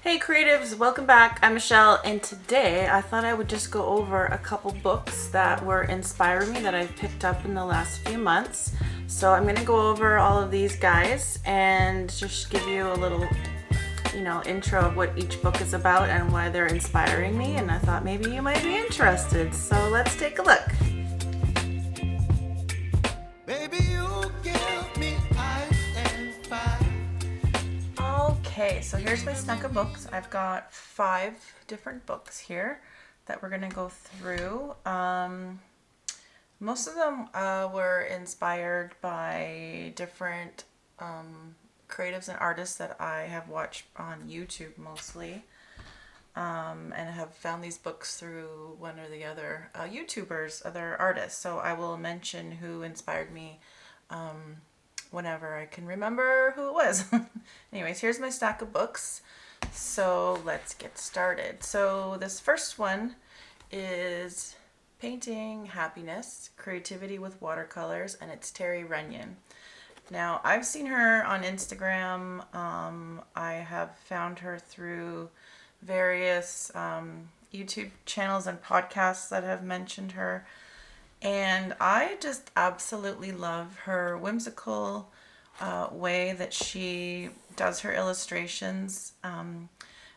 Hey creatives, welcome back. I'm Michelle, and today I thought I would just go over a couple books that were inspiring me that I've picked up in the last few months. So I'm going to go over all of these guys and just give you a little, intro of what each book is about and why they're inspiring me, and I thought maybe you might be interested. So let's take a look. Baby, you give me ice and fire. Okay, so here's my stack of books. I've got 5 different books here that we're going to go through. Most of them were inspired by different creatives and artists that I have watched on YouTube mostly, and have found these books through one or the other YouTubers, other artists. So I will mention who inspired me whenever I can remember who it was. Anyways, here's my stack of books. So let's get started. So this first one is Painting Happiness, Creativity with Watercolors, and it's Terry Runyan. Now, I've seen her on Instagram. I have found her through various YouTube channels and podcasts that have mentioned her. And I just absolutely love her whimsical way that she does her illustrations.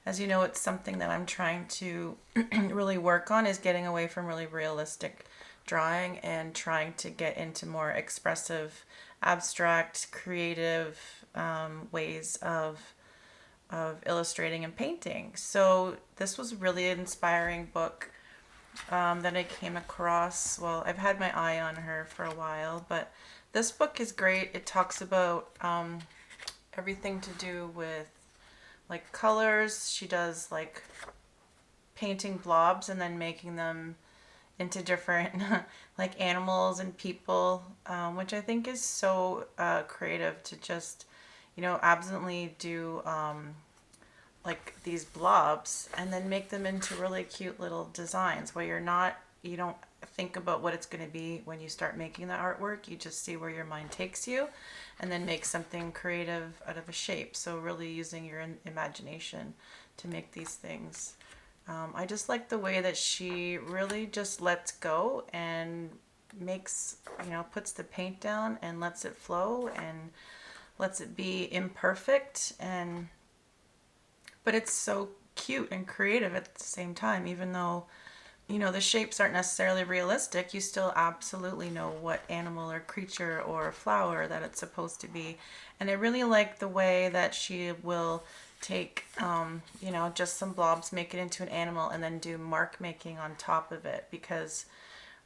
As you know, it's something that I'm trying to really work on, is getting away from really realistic drawing and trying to get into more expressive, abstract, creative ways of illustrating and painting. So this was really an inspiring book that I came across. Well, I've had my eye on her for a while, but this book is great. It talks about everything to do with like colors. She does like painting blobs and then making them into different like animals and people, which I think is so creative to just, absently do like these blobs and then make them into really cute little designs where you don't think about what it's going to be when you start making the artwork. You just see where your mind takes you and then make something creative out of a shape. So really using your imagination to make these things. I just like the way that she really just lets go and makes, puts the paint down and lets it flow and lets it be imperfect, but it's so cute and creative at the same time. Even though, the shapes aren't necessarily realistic, you still absolutely know what animal or creature or flower that it's supposed to be. And I really like the way that she will take, just some blobs, make it into an animal, and then do mark making on top of it. Because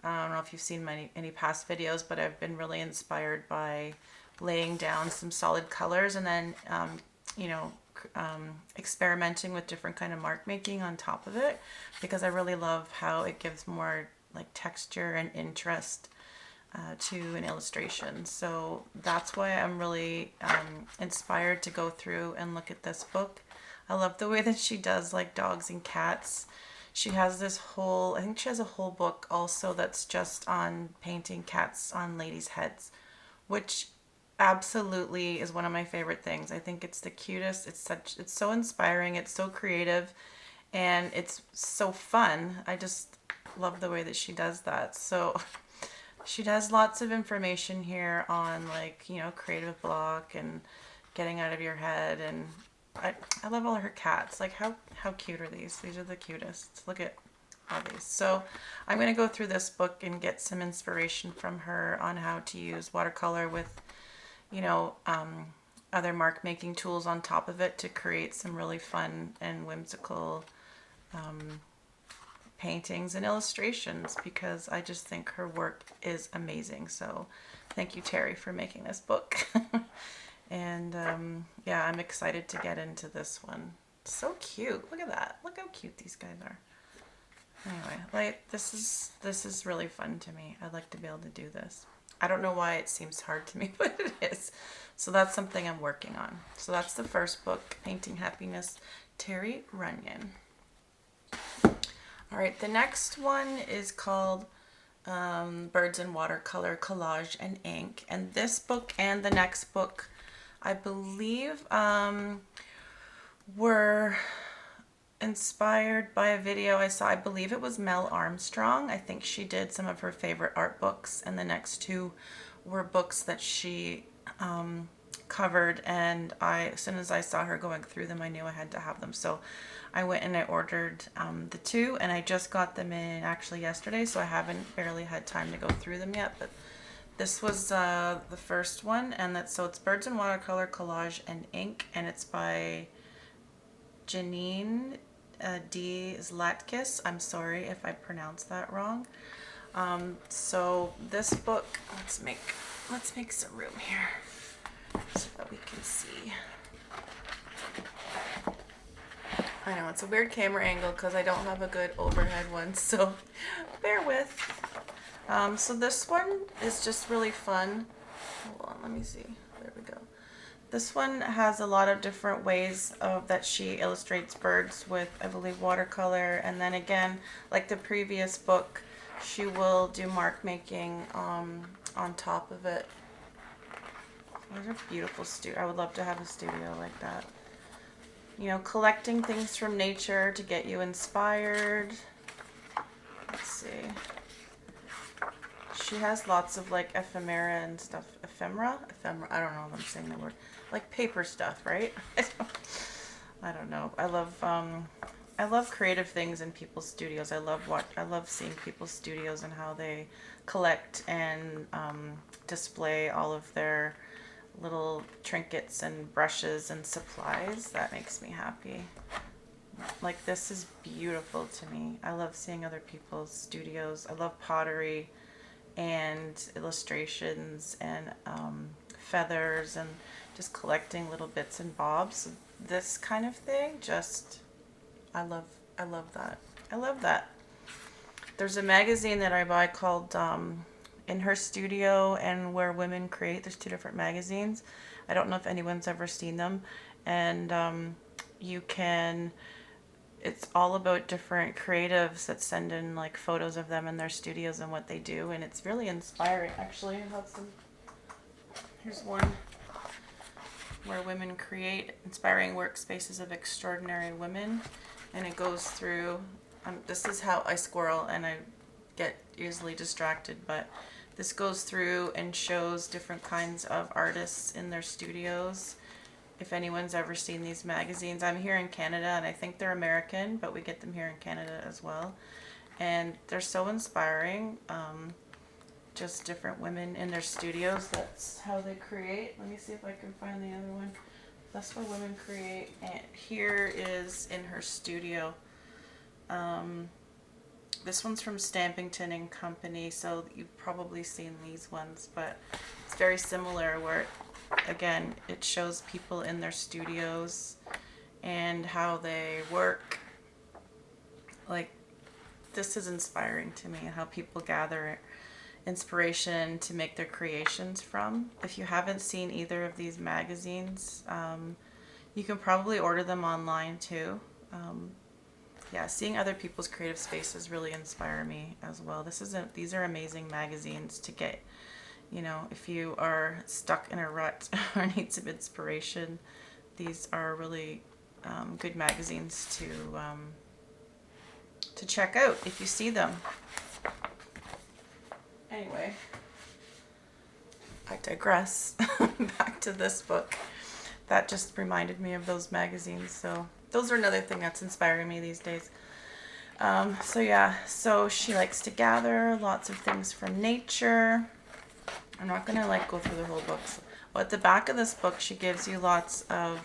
I don't know if you've seen any past videos, but I've been really inspired by laying down some solid colors and then, experimenting with different kind of mark making on top of it, because I really love how it gives more like texture and interest to an illustration. So that's why I'm really inspired to go through and look at this book. I love the way that she does like dogs and cats. She has I think she has a whole book also that's just on painting cats on ladies' heads, which absolutely is one of my favorite things. I think it's the cutest. It's so inspiring. It's so creative, and it's so fun. I just love the way that she does that. So she does lots of information here on like, creative block and getting out of your head. And I love all her cats. Like how cute are these? These are the cutest. Look at all these. So I'm going to go through this book and get some inspiration from her on how to use watercolor with other mark making tools on top of it to create some really fun and whimsical paintings and illustrations, because I just think her work is amazing. So thank you, Terry, for making this book. And I'm excited to get into this one. So cute. Look at that. Look how cute these guys are. Anyway, like this is really fun to me. I'd like to be able to do this. I don't know why it seems hard to me, but it is. So that's something I'm working on. So that's the first book, Painting Happiness, Terry Runyan. All right, the next one is called Birds in Watercolor, Collage and Ink. And this book and the next book, I believe, were inspired by a video I saw. I believe it was Mel Armstrong. I think she did some of her favorite art books, and the next two were books that she covered, and as soon as I saw her going through them, I knew I had to have them. So I went and I ordered the two, and I just got them in actually yesterday, so I haven't barely had time to go through them yet, but this was the first one, and so it's Birds in Watercolor, Collage, and Ink, and it's by Geninne Zlatkis. I'm sorry if I pronounced that wrong. So this book, let's make some room here so that we can see. I know it's a weird camera angle because I don't have a good overhead one, so bear with. So this one is just really fun. Hold on, let me see. There we go. This one has a lot of different ways that she illustrates birds with, I believe, watercolor, and then again, like the previous book, she will do mark making on top of it. What a beautiful studio. I would love to have a studio like that. You know, collecting things from nature to get you inspired. Let's see. She has lots of like ephemera and stuff. Ephemera? I don't know if I'm saying the word. Like paper stuff, right? I don't know. I love creative things in people's studios. I love seeing people's studios and how they collect and display all of their little trinkets and brushes and supplies. That makes me happy. Like, this is beautiful to me. I love seeing other people's studios. I love pottery and illustrations and feathers and just collecting little bits and bobs. This kind of thing, just I love that. I love that. There's a magazine that I buy called In Her Studio and Where Women Create. There's two different magazines. I don't know if anyone's ever seen them, and it's all about different creatives that send in like photos of them in their studios and what they do, and it's really inspiring. Actually, I have some. Here's one where women create inspiring workspaces of extraordinary women, and it goes through. This is how I squirrel and I get easily distracted, but this goes through and shows different kinds of artists in their studios. If anyone's ever seen these magazines, I'm here in Canada and I think they're American, but we get them here in Canada as well. And they're so inspiring. Just different women in their studios. That's how they create. Let me see if I can find the other one. That's where women create. And here is In Her Studio. This one's from Stampington and Company, so you've probably seen these ones, but it's very similar where, again, it shows people in their studios and how they work. Like, this is inspiring to me, how people gather inspiration to make their creations from. If you haven't seen either of these magazines, you can probably order them online too. Yeah, seeing other people's creative spaces really inspire me as well. These are amazing magazines to get, you know, if you are stuck in a rut or need some inspiration. These are really good magazines to check out if you see them. Anyway, I digress. Back to this book. That just reminded me of those magazines, so those are another thing that's inspiring me these days. So she likes to gather lots of things from nature. I'm not gonna like go through the whole book. But at the back of this book, she gives you lots of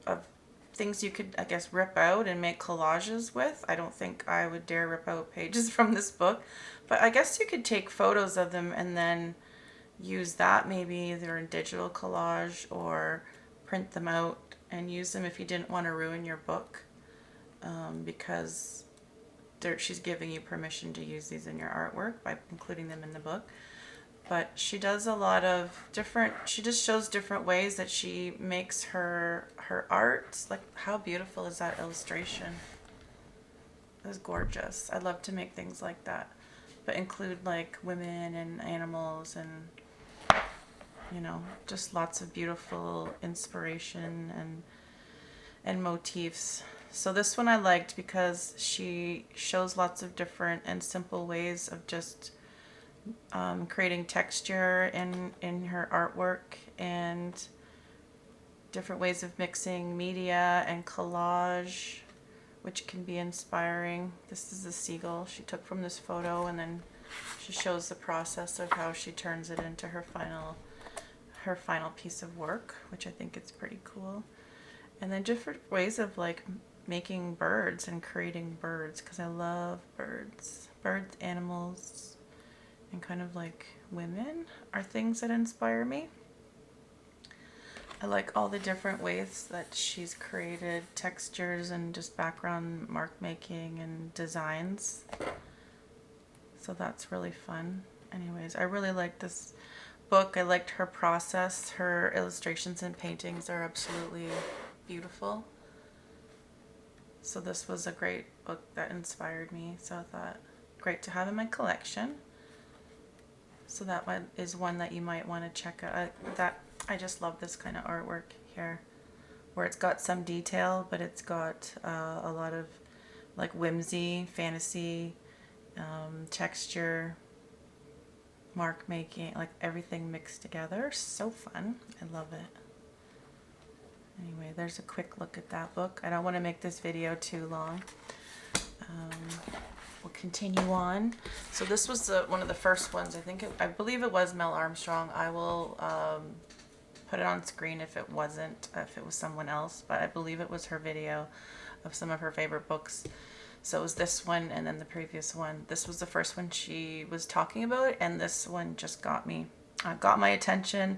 of things you could, I guess, rip out and make collages with. I don't think I would dare rip out pages from this book, but I guess you could take photos of them and then use that maybe either in digital collage or print them out and use them if you didn't want to ruin your book, because she's giving you permission to use these in your artwork by including them in the book. But she does a lot of she just shows different ways that she makes her art. Like, how beautiful is that illustration? It's gorgeous. I love to make things like that, but include like women and animals and you know, just lots of beautiful inspiration and motifs. So this one I liked because she shows lots of different and simple ways of just creating texture in her artwork, and different ways of mixing media and collage, which can be inspiring. This is a seagull she took from this photo, and then she shows the process of how she turns it into her final piece of work, which I think is pretty cool. And then different ways of like making birds and creating birds, because I love birds. Birds, animals, and kind of like women are things that inspire me. I like all the different ways that she's created textures and just background mark making and designs. So that's really fun. Anyways, I really like this book. I liked her process. Her illustrations and paintings are absolutely beautiful. So this was a great book that inspired me. So I thought, great to have in my collection. So that one is one that you might want to check out. I just love this kind of artwork here, where it's got some detail, but it's got a lot of like whimsy, fantasy, texture, mark making, like everything mixed together. So fun. I love it. Anyway, there's a quick look at that book. I don't want to make this video too long. We'll continue on. So this was one of the first ones. I believe it was Mel Armstrong. I will put it on screen if it wasn't, if it was someone else, but I believe it was her video of some of her favorite books. So it was this one and then the previous one. This was the first one she was talking about, and this one just got my attention.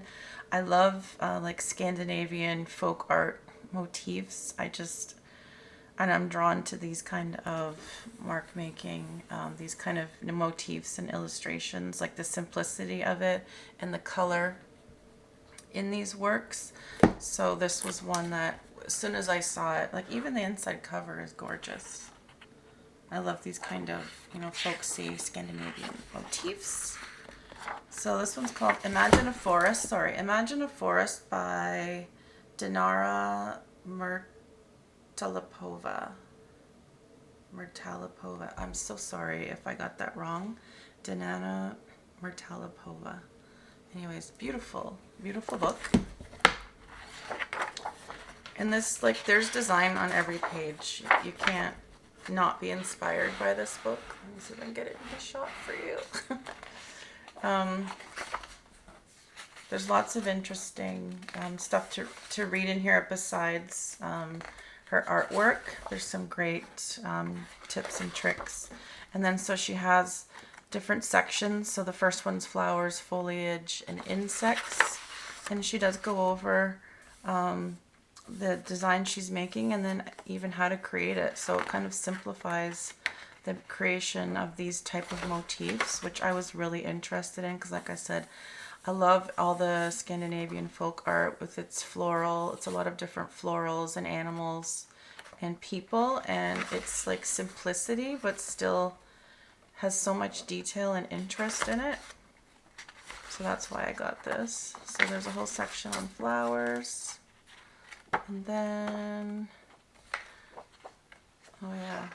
I love like Scandinavian folk art motifs. And I'm drawn to these kind of mark making, these kind of motifs and illustrations, like the simplicity of it and the color in these works. So this was one that as soon as I saw it, like even the inside cover is gorgeous. I love these kind of, you know, folksy Scandinavian motifs. So this one's called Imagine a Forest by Dinara Mirtalipova. I'm so sorry if I got that wrong. Dinara Mirtalipova. Anyways, beautiful, beautiful book. And this, like, there's design on every page. You can't not be inspired by this book. Let me see if I can get it in the shot for you. There's lots of interesting stuff to read in here besides her artwork. There's some great tips and tricks. And then so she has different sections. So the first one's flowers, foliage, and insects. And she does go over the design she's making and then even how to create it. So it kind of simplifies the creation of these type of motifs, which I was really interested in because, like I said, I love all the Scandinavian folk art with its floral. It's a lot of different florals and animals and people, and it's like simplicity but still has so much detail and interest in it. So that's why I got this. So there's a whole section on flowers, and then oh yeah,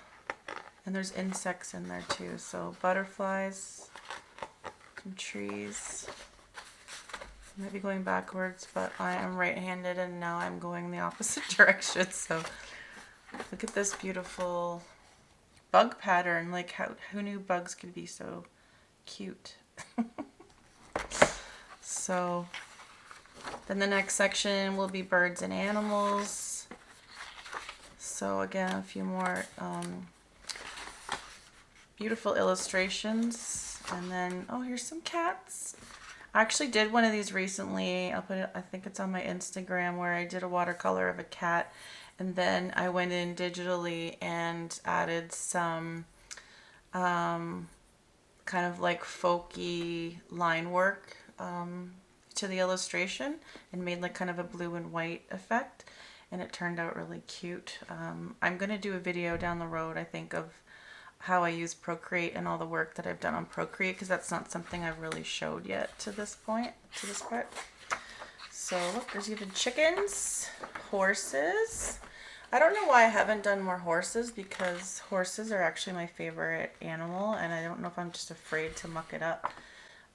and there's insects in there too. So butterflies, some trees. I might be going backwards, but I am right-handed and now I'm going the opposite direction. So look at this beautiful bug pattern. Like, who knew bugs could be so cute? So then the next section will be birds and animals. So again, a few more beautiful illustrations. And then, oh, here's some cats. I actually did one of these recently. I'll put it, I think it's on my Instagram, where I did a watercolor of a cat. And then I went in digitally and added some kind of like folky line work to the illustration and made like kind of a blue and white effect. And it turned out really cute. I'm going to do a video down the road, I think, of how I use Procreate and all the work that I've done on Procreate, because that's not something I've really showed yet to this point, to this part. So look, there's even chickens, horses. I don't know why I haven't done more horses, because horses are actually my favorite animal, and I don't know if I'm just afraid to muck it up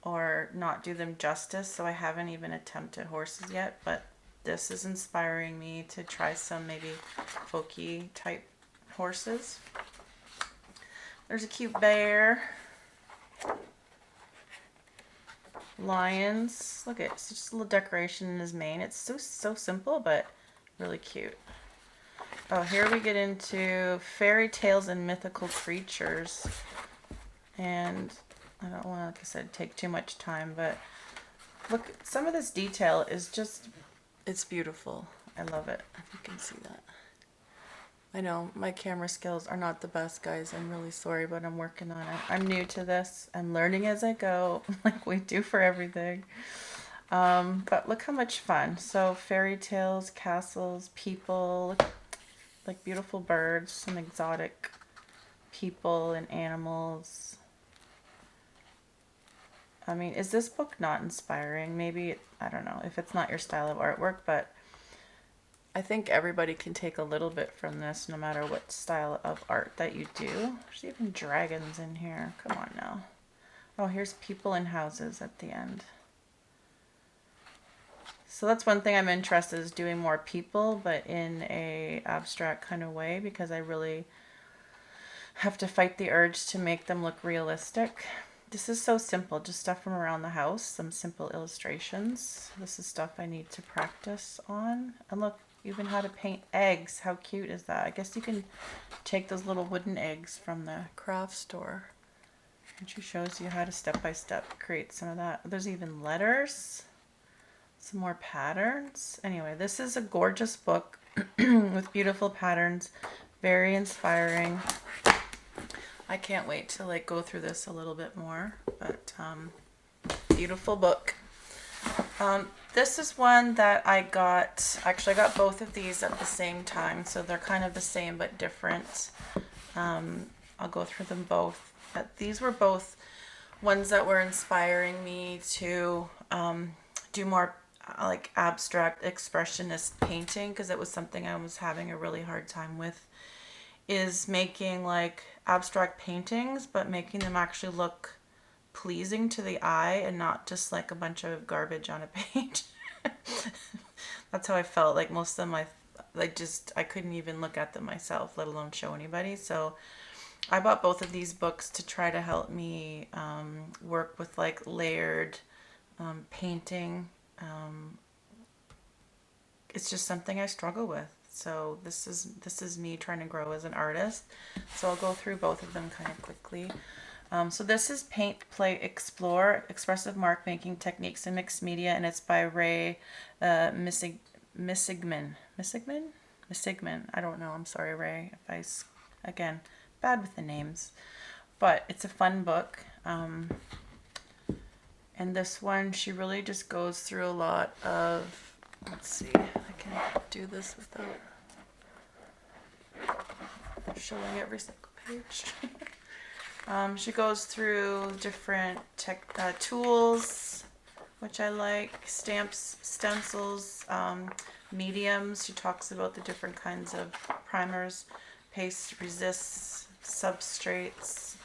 or not do them justice, so I haven't even attempted horses yet, but this is inspiring me to try some maybe folky type horses. There's a cute bear. Lions. Look at it's just a little decoration in his mane. It's so simple, but really cute. Oh, here we get into fairy tales and mythical creatures. And I don't want to, like I said, take too much time, but look, some of this detail is just, it's beautiful. I love it, if you can see that. I know my camera skills are not the best, guys. I'm really sorry, but I'm working on it. I'm new to this. I'm learning as I go, like we do for everything. But look how much fun. So fairy tales, castles, people, like beautiful birds, some exotic people and animals. I mean, is this book not inspiring? Maybe, I don't know if it's not your style of artwork, but I think everybody can take a little bit from this, no matter what style of art that you do. There's even dragons in here. Come on now. Oh, here's people in houses at the end. So that's one thing I'm interested in, is doing more people, but in a abstract kind of way, because I really have to fight the urge to make them look realistic. This is so simple, just stuff from around the house, some simple illustrations. This is stuff I need to practice on. And look, even how to paint eggs. How cute is that? I guess you can take those little wooden eggs from the craft store. And she shows you how to step by step create some of that. There's even letters, some more patterns. Anyway, this is a gorgeous book with beautiful patterns, very inspiring. I can't wait to like go through this a little bit more, but beautiful book. This is one that I got, actually I got both of these at the same time, so they're kind of the same but different. I'll go through them both. But these were both ones that were inspiring me to do more like abstract expressionist painting, because it was something I was having a really hard time with, is making like abstract paintings, but making them actually look pleasing to the eye and not just like a bunch of garbage on a page. That's how I felt. Like most of them, I couldn't even look at them myself, let alone show anybody. So I bought both of these books to try to help me work with like layered painting. It's just something I struggle with. So this is me trying to grow as an artist. So I'll go through both of them kind of quickly. So this is Paint, Play, Explore, Expressive Mark Making Techniques in Mixed Media, and it's by Ray Missigman. Missigman? I don't know. I'm sorry, Ray, if again, bad with the names. But it's a fun book. And this one, she really just goes through a lot of, let's see, I can do this without showing every single page. She goes through different tools, which I like, stamps, stencils, mediums. She talks about the different kinds of primers, paste, resists, substrates,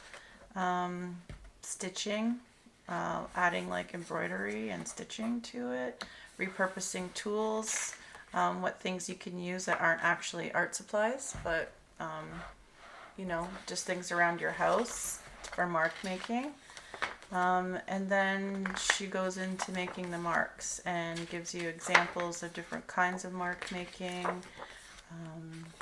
stitching, adding like embroidery and stitching to it, repurposing tools, what things you can use that aren't actually art supplies, but you know, just things around your house for mark making. And then she goes into making the marks and gives you examples of different kinds of mark making,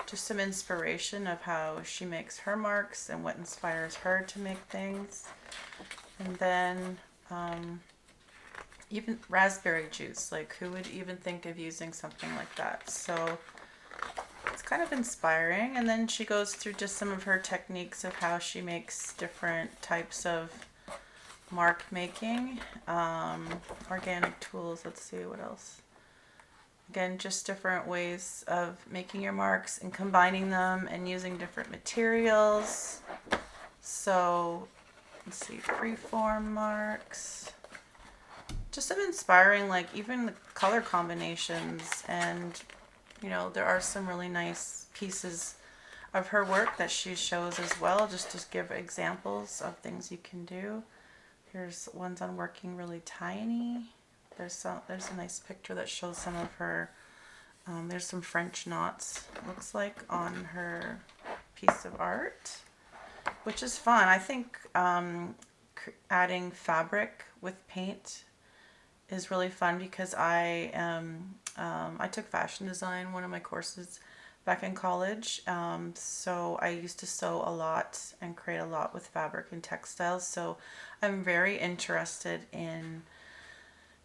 just some inspiration of how she makes her marks and what inspires her to make things. And then even raspberry juice, like who would even think of using something like that? So it's kind of inspiring. And then she goes through just some of her techniques of how she makes different types of mark making, organic tools. Let's see what else. Again, just different ways of making your marks and combining them and using different materials. So let's see, freeform marks. just some inspiring, like even the color combinations. And, there are some really nice pieces of her work that she shows as well, just to give examples of things you can do. Here's ones on working really tiny. There's a nice picture that shows some of her, there's some French knots, looks like, on her piece of art, which is fun. I think adding fabric with paint is really fun, because I took fashion design, one of my courses back in college. So I used to sew a lot and create a lot with fabric and textiles. So I'm very interested in,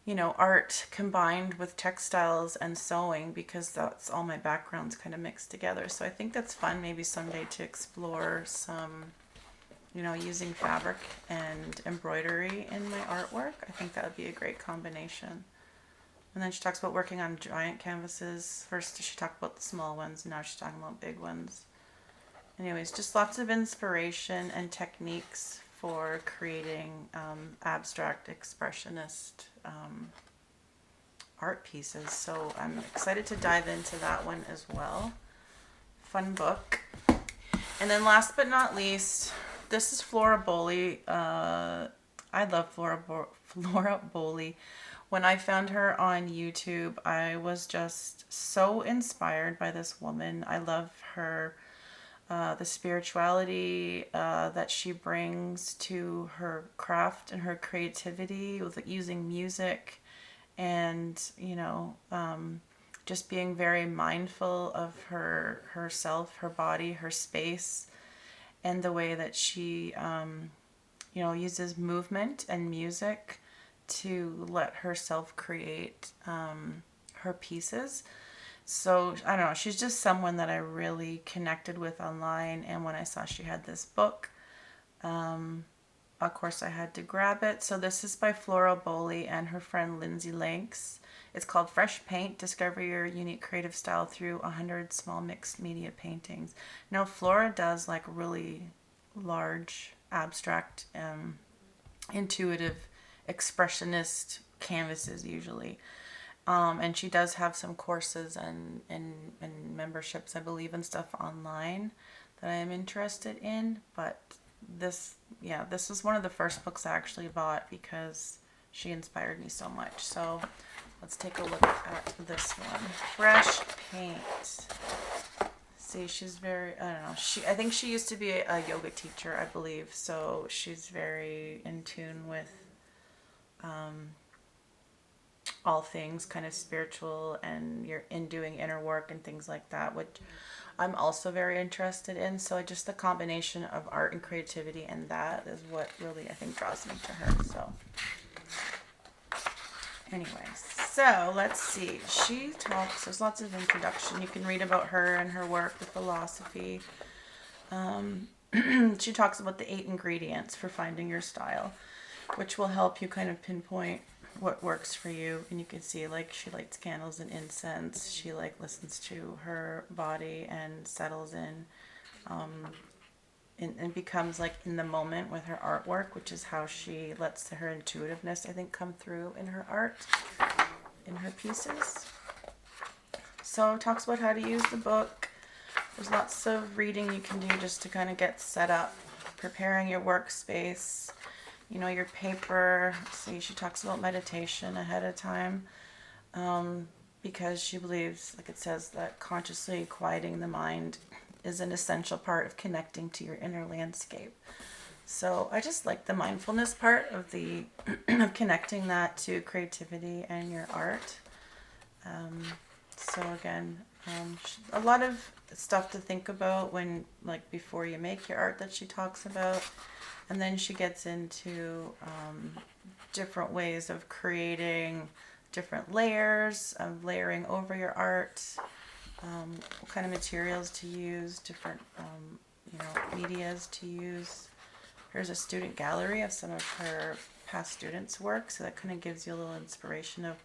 art combined with textiles and sewing, because that's all my backgrounds kind of mixed together. So I think that's fun, maybe someday, to explore some, using fabric and embroidery in my artwork. I think that would be a great combination. And then she talks about working on giant canvases. First she talked about the small ones, now she's talking about big ones. Anyways, just lots of inspiration and techniques for creating abstract expressionist art pieces. So I'm excited to dive into that one as well. Fun book. And then last but not least, this is Flora Bowley. I love Flora Bowley. When I found her on YouTube, I was just so inspired by this woman. I love her, the spirituality that she brings to her craft and her creativity with using music, and just being very mindful of herself, her body, her space, and the way that she uses movement and music to let herself create her pieces. So I don't know, she's just someone that I really connected with online, and when I saw she had this book, of course I had to grab it. So this is by Flora Bowley and her friend Lindsay Lanks. It's called Fresh Paint, Discover Your Unique Creative Style Through 100 Small Mixed Media Paintings. Now Flora does like really large, abstract, intuitive, expressionist canvases usually. And she does have some courses and memberships, I believe, and stuff online that I am interested in. But this was one of the first books I actually bought because she inspired me so much. So let's take a look at this one. Fresh Paint. See, she's very, I don't know, I think she used to be a yoga teacher, I believe. So she's very in tune with all things kind of spiritual, and you're in doing inner work and things like that, which I'm also very interested in. So just the combination of art and creativity, and that is what really I think draws me to her. So anyways, so let's see. She talks, there's lots of introduction. You can read about her and her work, the philosophy. She talks about the 8 ingredients for finding your style, which will help you kind of pinpoint what works for you. And you can see, like, she lights candles and incense. She like listens to her body and settles in, and becomes like in the moment with her artwork, which is how she lets her intuitiveness, I think, come through in her art, in her pieces. So it talks about how to use the book. There's lots of reading you can do just to kind of get set up, preparing your workspace, your paper. See, she talks about meditation ahead of time, because she believes, like it says, that consciously quieting the mind is an essential part of connecting to your inner landscape. So I just like the mindfulness part of of connecting that to creativity and your art. So again, a lot of stuff to think about when, like, before you make your art that she talks about. And then she gets into different ways of creating different layers, of layering over your art, what kind of materials to use, different medias to use. Here's a student gallery of some of her past students' work, so that kind of gives you a little inspiration of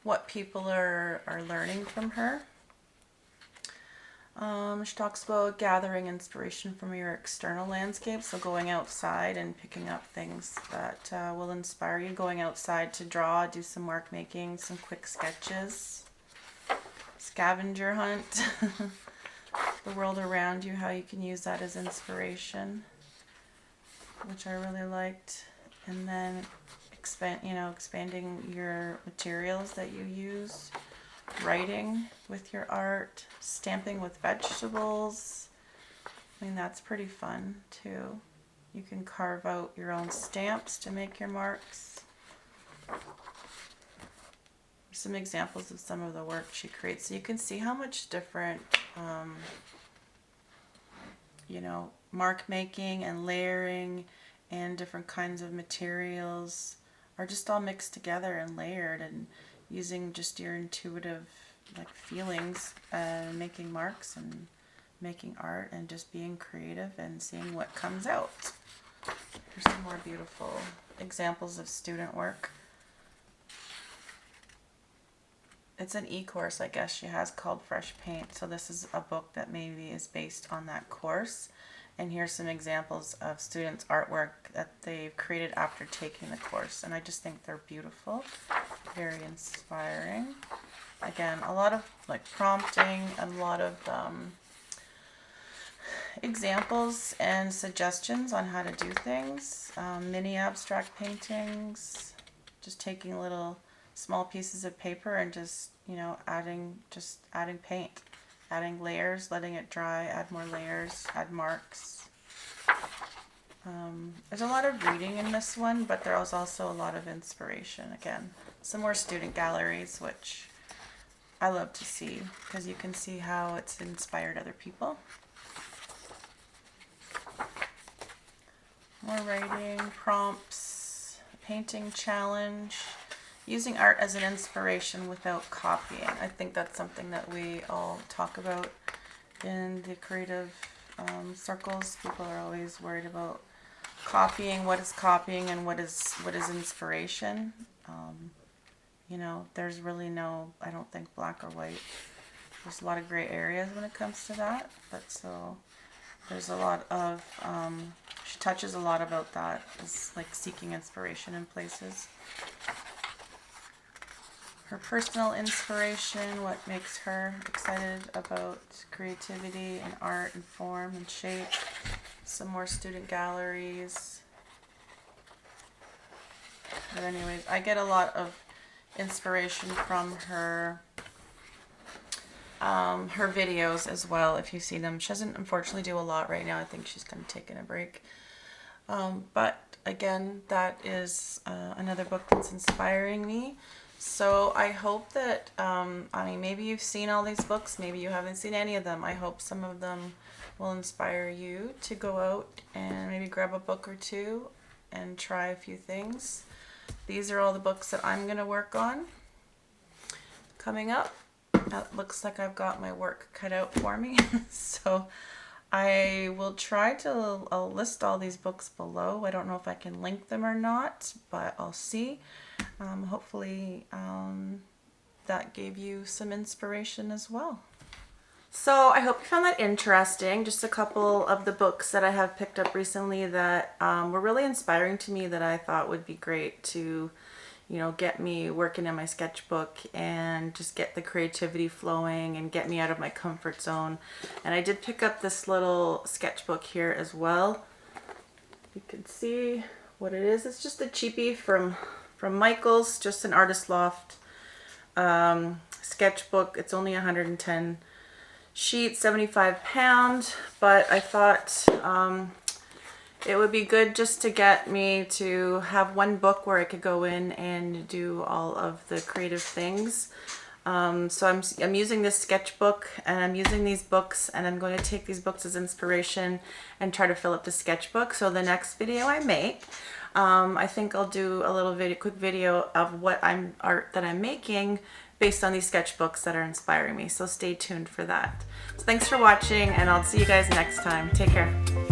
what people are learning from her. She talks about gathering inspiration from your external landscape, so going outside and picking up things that will inspire you, going outside to draw, do some mark making, some quick sketches, scavenger hunt, the world around you, how you can use that as inspiration, which I really liked. And then expanding your materials that you use, writing with your art, stamping with vegetables. I mean, that's pretty fun too. You can carve out your own stamps to make your marks. Some examples of some of the work she creates. So you can see how much different, mark making and layering and different kinds of materials are just all mixed together and layered, and using just your intuitive feelings, making marks and making art and just being creative and seeing what comes out. Here's some more beautiful examples of student work. It's an e-course, I guess she has, called Fresh Paint. So this is a book that maybe is based on that course. And here's some examples of students' artwork that they've created after taking the course. And I just think they're beautiful, very inspiring. Again, a lot of prompting, a lot of examples and suggestions on how to do things. Mini abstract paintings, just taking little small pieces of paper and just adding paint, adding layers, letting it dry, add more layers, add marks. There's a lot of reading in this one, but there was also a lot of inspiration. Again, some more student galleries, which I love to see because you can see how it's inspired other people. More writing, prompts, painting challenge. Using art as an inspiration without copying. I think that's something that we all talk about in the creative circles. People are always worried about copying. What is copying and what is inspiration? There's really no, I don't think, black or white. There's a lot of gray areas when it comes to that. But so there's a lot of, she touches a lot about that. It's like seeking inspiration in places. Her personal inspiration, what makes her excited about creativity and art and form and shape. Some more student galleries. But anyways, I get a lot of inspiration from her videos as well, if you see them. She doesn't unfortunately do a lot right now. I think she's kind of taking a break. But again, that is another book that's inspiring me. So I hope that, maybe you've seen all these books, maybe you haven't seen any of them. I hope some of them will inspire you to go out and maybe grab a book or two and try a few things. These are all the books that I'm going to work on coming up. It looks like I've got my work cut out for me. So I will try to I'll list all these books below. I don't know if I can link them or not, but I'll see. Hopefully that gave you some inspiration as well. So I hope you found that interesting. Just a couple of the books that I have picked up recently that were really inspiring to me, that I thought would be great to, get me working in my sketchbook and just get the creativity flowing and get me out of my comfort zone. And I did pick up this little sketchbook here as well. You can see what it is. It's just a cheapie from Michael's, just an Artist Loft sketchbook. It's only 110 sheets, 75 pound, but I thought it would be good just to get me to have one book where I could go in and do all of the creative things. So I'm using this sketchbook, and I'm using these books, and I'm going to take these books as inspiration and try to fill up the sketchbook. So the next video I make, I think I'll do a little quick video of art that I'm making based on these sketchbooks that are inspiring me. So stay tuned for that. So thanks for watching, and I'll see you guys next time. Take care.